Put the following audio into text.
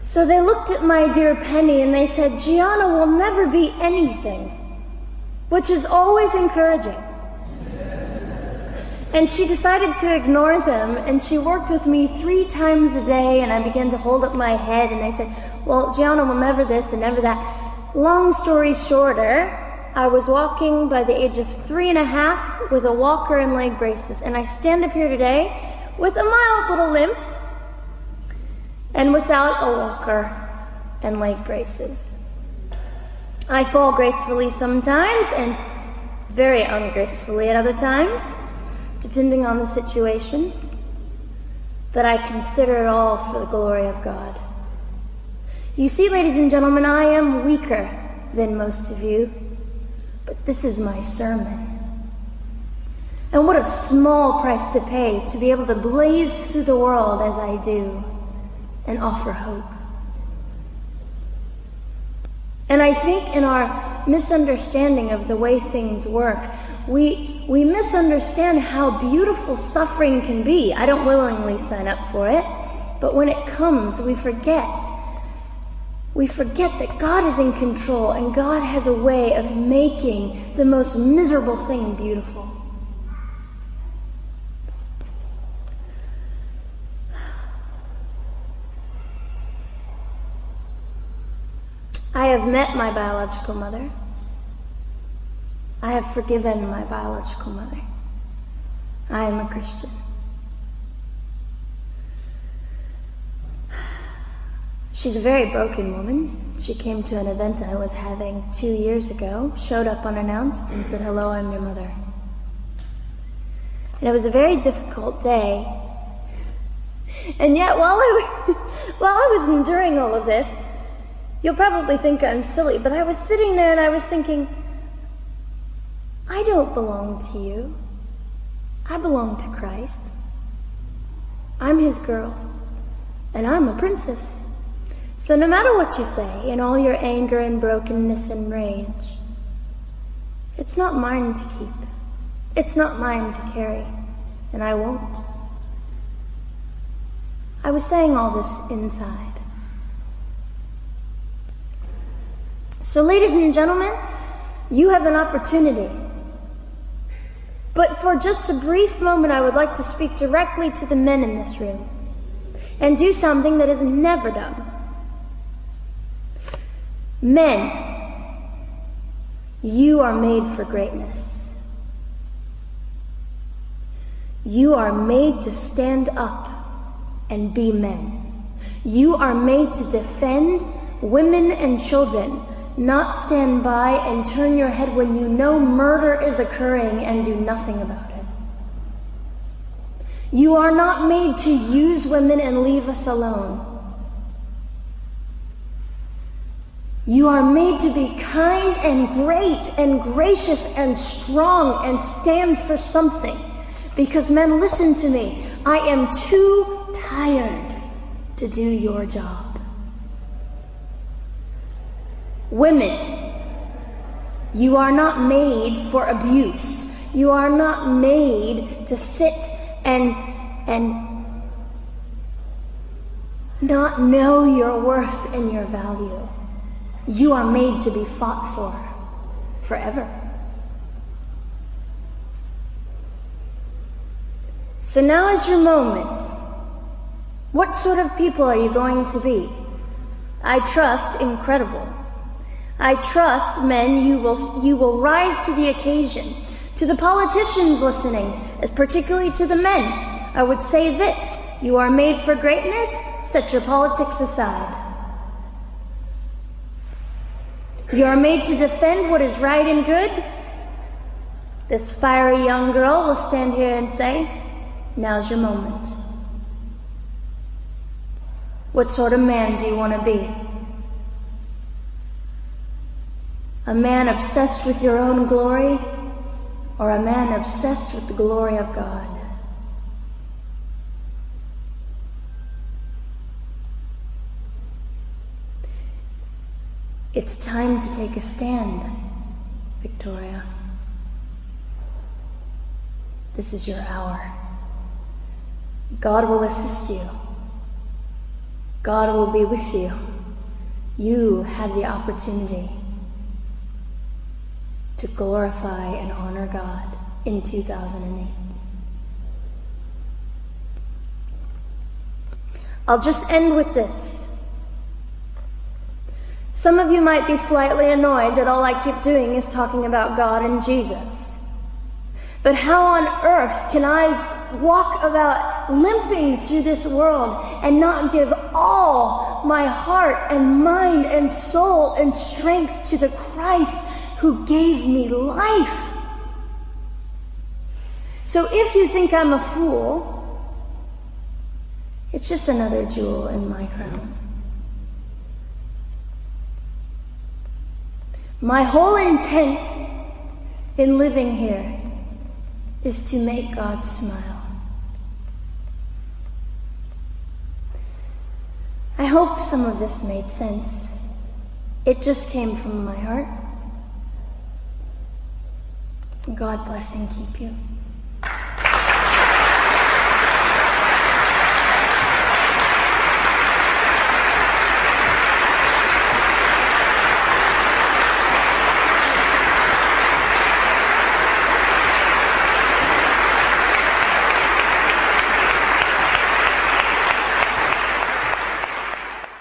So they looked at my dear Penny and they said, Gianna will never be anything, which is always encouraging. And she decided to ignore them, and she worked with me 3 times a day, and I began to hold up my head, and they said, well, Gianna will never this and never that. Long story shorter, I was walking by the age of 3.5 with a walker and leg braces, and I stand up here today with a mild little limp and without a walker and leg braces. I fall gracefully sometimes and very ungracefully at other times, depending on the situation, but I consider it all for the glory of God. You see, ladies and gentlemen, I am weaker than most of you, but this is my sermon. And what a small price to pay to be able to blaze through the world as I do and offer hope. And I think in our misunderstanding of the way things work, we misunderstand how beautiful suffering can be. I don't willingly sign up for it, but when it comes, we forget that God is in control and God has a way of making the most miserable thing beautiful. I have met my biological mother. I have forgiven my biological mother. I am a Christian. She's a very broken woman. She came to an event I was having 2 years ago, showed up unannounced, and said, hello, I'm your mother. And it was a very difficult day. And yet, while I was enduring all of this, you'll probably think I'm silly, but I was sitting there and I was thinking, I don't belong to you. I belong to Christ. I'm his girl, and I'm a princess. So no matter what you say, in all your anger and brokenness and rage, it's not mine to keep. It's not mine to carry, and I won't. I was saying all this inside. So ladies and gentlemen, you have an opportunity. But for just a brief moment, I would like to speak directly to the men in this room and do something that is never done. Men, you are made for greatness. You are made to stand up and be men. You are made to defend women and children, not stand by and turn your head when you know murder is occurring and do nothing about it. You are not made to use women and leave us alone. You are made to be kind and great and gracious and strong and stand for something. Because men, listen to me. I am too tired to do your job. Women, you are not made for abuse. You are not made to sit and not know your worth and your value. You are made to be fought for forever. So now is your moment. What sort of people are you going to be? I trust incredible. I trust, men, you will rise to the occasion. To the politicians listening, particularly to the men, I would say this: you are made for greatness, set your politics aside. You are made to defend what is right and good. This fiery young girl will stand here and say, now's your moment. What sort of man do you want to be? A man obsessed with your own glory, or a man obsessed with the glory of God? It's time to take a stand, Victoria. This is your hour. God will assist you. God will be with you. You have the opportunity to glorify and honor God in 2008. I'll just end with this. Some of you might be slightly annoyed that all I keep doing is talking about God and Jesus. But how on earth can I walk about limping through this world and not give all my heart and mind and soul and strength to the Christ who gave me life? So if you think I'm a fool, it's just another jewel in my crown. My whole intent in living here is to make God smile. I hope some of this made sense. It just came from my heart. God bless and keep you.